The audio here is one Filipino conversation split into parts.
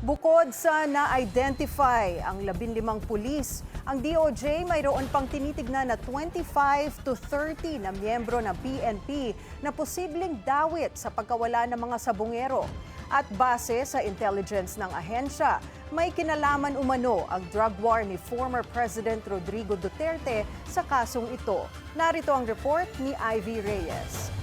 Bukod sa na-identify ang 15 pulis, ang DOJ mayroon pang tinitignan na 25 to 30 na miyembro ng PNP na posibleng dawit sa pagkawala ng mga sabungero. At base sa intelligence ng ahensya, may kinalaman umano ang drug war ni former President Rodrigo Duterte sa kasong ito. Narito ang report ni Ivy Reyes.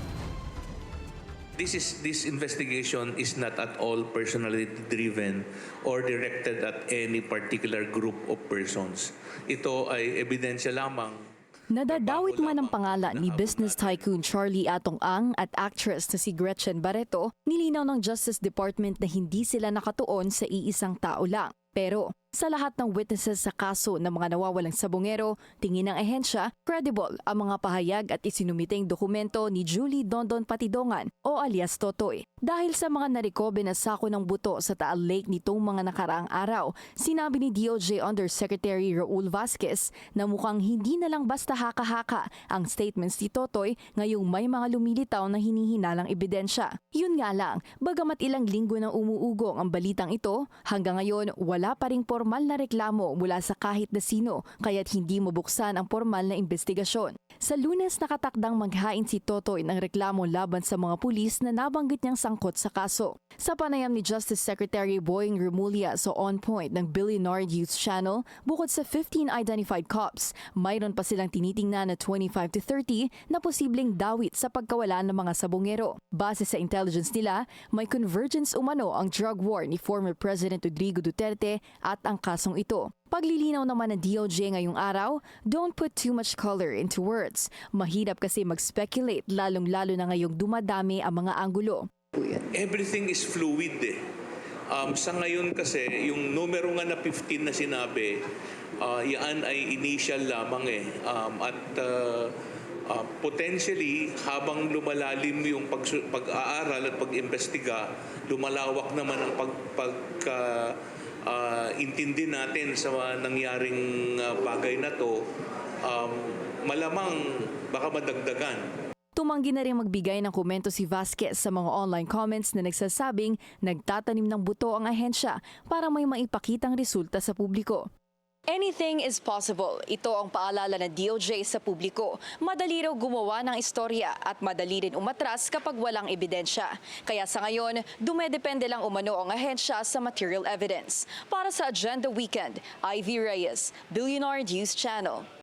This investigation is not at all personally driven or directed at any particular group of persons. Ito ay ebidensya lamang. Nadadawit man ang pangalan ni business tycoon Charlie Atong Ang at actress na si Gretchen Barreto, nilinaw ng Justice Department na hindi sila nakatuon sa iisang tao lang. Pero sa lahat ng witnesses sa kaso ng mga nawawalang sabongero, tingin ng ahensya, credible ang mga pahayag at isinumiteng dokumento ni Julie Dondon Patidongan o alias Totoy. Dahil sa mga narikobe na sako ng buto sa Taal Lake nitong mga nakaraang araw, sinabi ni DOJ Undersecretary Raul Vasquez na mukhang hindi na lang basta haka-haka ang statements ni Totoy ngayong may mga lumilitaw na hinihinalang ebidensya. Yun nga lang, bagamat ilang linggo nang umuugong ang balitang ito, hanggang ngayon wala pa ring formal na reklamo mula sa kahit na sino kaya't hindi mabuksan ang formal na investigasyon. Sa Lunes nakatakdang maghain si Totoy ng reklamo laban sa mga pulis na nabanggit niyang sangkot sa kaso. Sa panayam ni Justice Secretary Boying Remulla sa On Point ng Billionaire News Channel, bukod sa 15 identified cops, mayroon pa silang tinitingnan na 25 to 30 na posibleng dawit sa pagkawala ng mga sabongero. Base sa intelligence nila, may convergence umano ang drug war ni former President Rodrigo Duterte at ang kasong ito. Paglilinaw naman ng DOJ ngayong araw, don't put too much color into words. Mahirap kasi mag-speculate lalong-lalo na ngayong dumadami ang mga anggulo. Everything is fluid eh. Sa ngayon kasi, yung numero nga na 15 na sinabi, yan ay initial lamang eh. Potentially, habang lumalalim yung pag-aaral at pag-imbestiga, lumalawak naman ang intindi natin sa nangyaring bagay na to, malamang baka madagdagan. Tumanggi na rin magbigay ng komento si Vasquez sa mga online comments na nagsasabing nagtatanim ng buto ang ahensya para may maipakitang resulta sa publiko. Anything is possible. Ito ang paalala ng DOJ sa publiko. Madali raw gumawa ng istorya at madali rin umatras kapag walang ebidensya. Kaya sa ngayon, dumedepende lang umano ang ahensya sa material evidence. Para sa Agenda Weekend, Ivy Reyes, Billionaire News Channel.